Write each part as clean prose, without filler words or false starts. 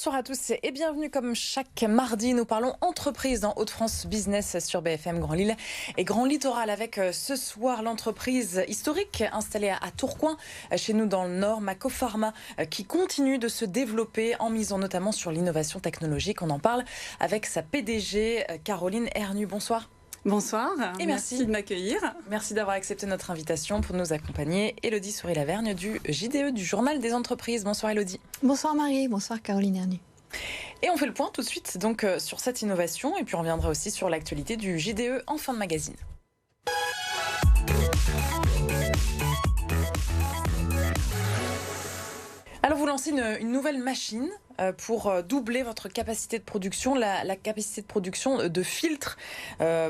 Bonsoir à tous et bienvenue. Comme chaque mardi, nous parlons entreprise dans Hauts-de-France Business sur BFM Grand Lille et Grand Littoral avec ce soir l'entreprise historique installée à Tourcoing, chez nous dans le Nord, Mako Pharma, qui continue de se développer en misant notamment sur l'innovation technologique. On en parle avec sa PDG Caroline Hernu. Bonsoir. Bonsoir et merci de m'accueillir. Merci d'avoir accepté notre invitation pour nous accompagner. Élodie Souris-Lavergne du JDE, du Journal des Entreprises. Bonsoir Élodie. Bonsoir Marie, bonsoir Caroline Hernu. Et on fait le point tout de suite donc, sur cette innovation et puis on reviendra aussi sur l'actualité du JDE en fin de magazine. Alors vous lancez une nouvelle machine pour doubler votre capacité de production, la capacité de production de filtres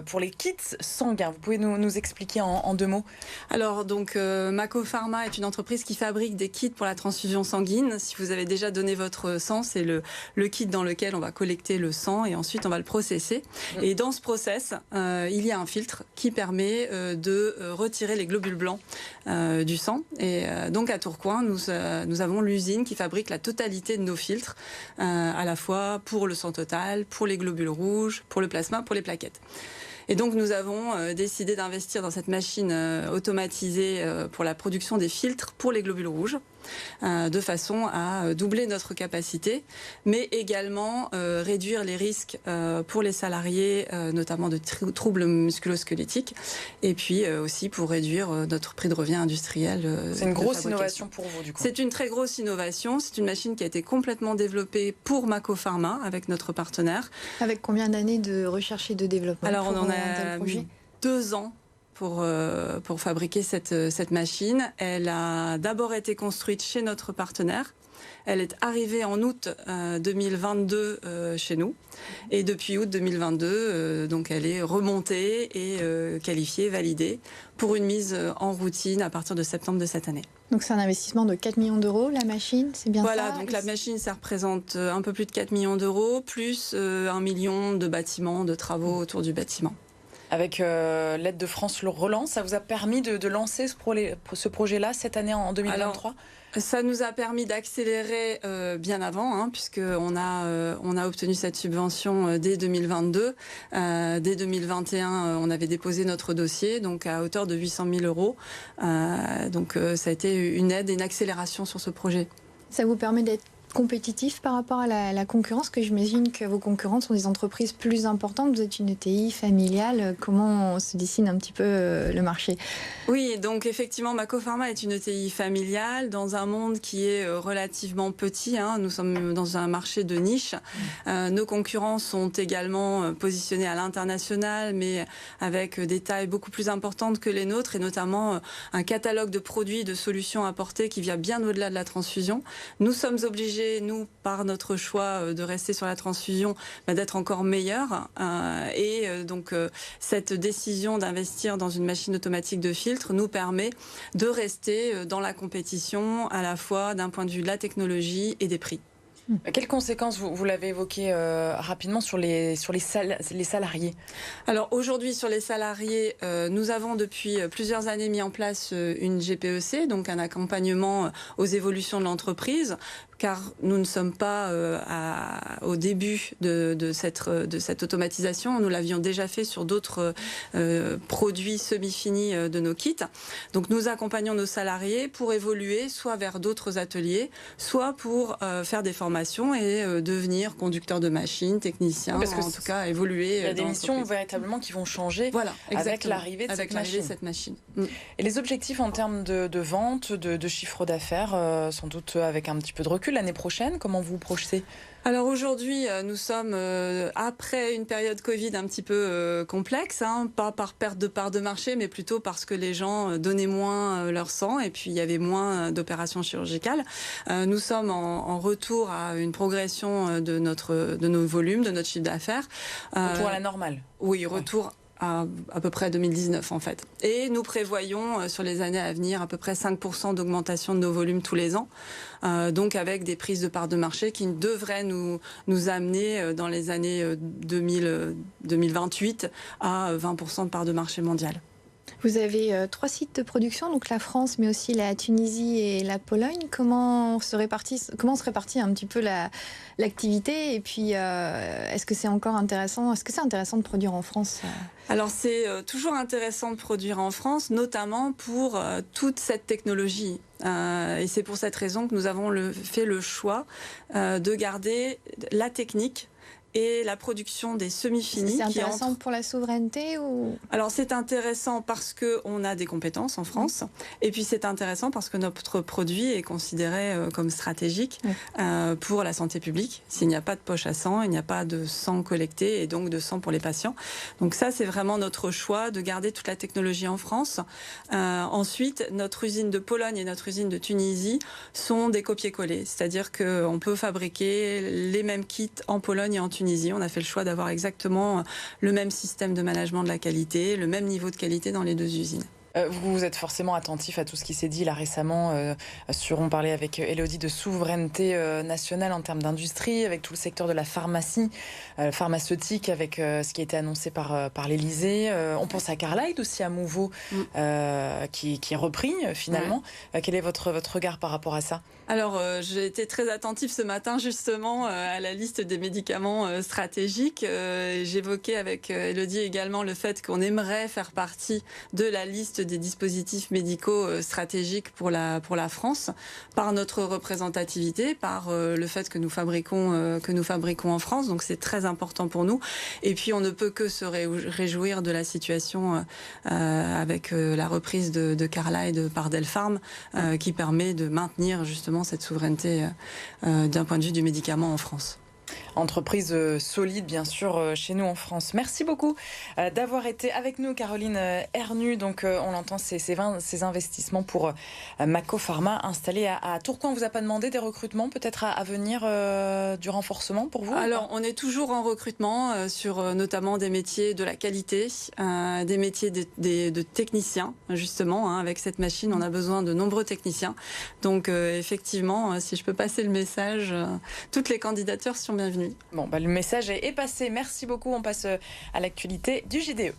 pour les kits sanguins. Vous pouvez nous expliquer en deux mots? Alors donc Mako Pharma est une entreprise qui fabrique des kits pour la transfusion sanguine. Si vous avez déjà donné votre sang, c'est le kit dans lequel on va collecter le sang et ensuite on va le processer. Et dans ce process, il y a un filtre qui permet de retirer les globules blancs du sang. Et donc à Tourcoing, nous avons l'usine qui fabrique la totalité de nos filtres, à la fois pour le sang total, pour les globules rouges, pour le plasma, pour les plaquettes. Et donc nous avons décidé d'investir dans cette machine automatisée pour la production des filtres pour les globules rouges, de façon à doubler notre capacité, mais également réduire les risques pour les salariés, notamment de troubles musculo-squelettiques, et puis aussi pour réduire notre prix de revient industriel. C'est une grosse innovation pour vous, du coup. C'est une très grosse innovation. C'est une machine qui a été complètement développée pour Mako Pharma, avec notre partenaire. Avec combien d'années de recherche et de développement? Alors on en a mis 2 ans pour fabriquer cette machine. Elle a d'abord été construite chez notre partenaire. Elle est arrivée en août 2022 chez nous. Et depuis août 2022, donc elle est remontée et qualifiée, validée pour une mise en routine à partir de septembre de cette année. Donc c'est un investissement de 4 millions d'euros, la machine, c'est bien ça? Voilà, donc la machine, ça représente un peu plus de 4 millions d'euros, plus 1 million de bâtiments, de travaux autour du bâtiment. Avec l'aide de France Relance, ça vous a permis de lancer ce projet-là cette année en 2023? Alors, ça nous a permis d'accélérer bien avant, puisqu'on a obtenu cette subvention dès 2022. Dès 2021, on avait déposé notre dossier, donc à hauteur de 800 000 euros. Donc ça a été une aide et une accélération sur ce projet. Ça vous permet d'être compétitif par rapport à la concurrence, que j'imagine que vos concurrents sont des entreprises plus importantes. Vous êtes une ETI familiale. Comment se dessine un petit peu le marché? Oui, donc effectivement, Mako Pharma est une ETI familiale dans un monde qui est relativement petit. Nous sommes dans un marché de niche. Nos concurrents sont également positionnés à l'international, mais avec des tailles beaucoup plus importantes que les nôtres, et notamment un catalogue de produits, de solutions apportées qui vient bien au-delà de la transfusion. Nous sommes obligés, nous, par notre choix de rester sur la transfusion, d'être encore meilleurs. Donc cette décision d'investir dans une machine automatique de filtre nous permet de rester dans la compétition, à la fois d'un point de vue de la technologie et des prix. Quelles conséquences, vous l'avez évoqué rapidement, sur les salariés? Alors aujourd'hui, sur les salariés, nous avons depuis plusieurs années mis en place une GPEC, donc un accompagnement aux évolutions de l'entreprise, car nous ne sommes pas au début de cette automatisation. Nous l'avions déjà fait sur d'autres produits semi-finis de nos kits. Donc nous accompagnons nos salariés pour évoluer soit vers d'autres ateliers, soit pour faire des formations et devenir conducteur de machines, technicien, en tout cas évoluer. Il y a des missions véritablement qui vont changer, voilà, avec l'arrivée de cette machine. Et les objectifs en termes de vente, de chiffre d'affaires, sans doute avec un petit peu de recul l'année prochaine, comment vous vous projetez? Alors aujourd'hui, nous sommes après une période Covid un petit peu complexe, pas par perte de part de marché, mais plutôt parce que les gens donnaient moins leur sang et puis il y avait moins d'opérations chirurgicales. Nous sommes en retour à une progression de nos volumes, de notre chiffre d'affaires. Retour à la normale. Oui, retour à peu près 2019 en fait. Et nous prévoyons sur les années à venir à peu près 5% d'augmentation de nos volumes tous les ans, donc avec des prises de parts de marché qui devraient nous amener dans les années 2028 à 20% de parts de marché mondiale. Vous avez 3 sites de production, donc la France, mais aussi la Tunisie et la Pologne. Comment se répartit un petit peu l'activité? Et puis, est-ce que c'est encore intéressant? Est-ce que c'est intéressant de produire en France? Alors c'est toujours intéressant de produire en France, notamment pour toute cette technologie. Et c'est pour cette raison que nous avons fait le choix de garder la technique et la production des semi-finis. C'est intéressant pour la souveraineté ou... Alors c'est intéressant parce qu'on a des compétences en France, et puis c'est intéressant parce que notre produit est considéré comme stratégique pour la santé publique. S'il n'y a pas de poche à sang, il n'y a pas de sang collecté et donc de sang pour les patients. Donc ça, c'est vraiment notre choix de garder toute la technologie en France. Ensuite, notre usine de Pologne et notre usine de Tunisie sont des copier-coller, c'est-à-dire qu'on peut fabriquer les mêmes kits en Pologne et en Tunisie. On a fait le choix d'avoir exactement le même système de management de la qualité, le même niveau de qualité dans les deux usines. Vous êtes forcément attentif à tout ce qui s'est dit là récemment. On parlait avec Élodie de souveraineté nationale en termes d'industrie, avec tout le secteur de la pharmacie, pharmaceutique, avec ce qui a été annoncé par l'Élysée. On pense à Carlyle aussi, à Mouveau, qui est repris finalement. Quel est votre regard par rapport à ça? Alors, j'ai été très attentive ce matin justement à la liste des médicaments stratégiques. J'évoquais avec Élodie également le fait qu'on aimerait faire partie de la liste des dispositifs médicaux stratégiques pour la France, par notre représentativité, par le fait que nous fabriquons en France. Donc c'est très important pour nous. Et puis on ne peut que se réjouir de la situation avec la reprise de Carlyle par Delpharm, qui permet de maintenir justement cette souveraineté d'un point de vue du médicament en France. Entreprise solide, bien sûr, chez nous en France. Merci beaucoup d'avoir été avec nous, Caroline Hernu. Donc, on l'entend, ces investissements pour Mako Pharma installé à Tourcoing. On vous a pas demandé des recrutements peut-être à venir, du renforcement pour vous? Alors, on est toujours en recrutement sur notamment des métiers de la qualité, des métiers de techniciens, justement. Avec cette machine, on a besoin de nombreux techniciens. Donc, effectivement, si je peux passer le message, toutes les candidatures sont bienvenues. Bon, le message est passé. Merci beaucoup. On passe à l'actualité du JDE.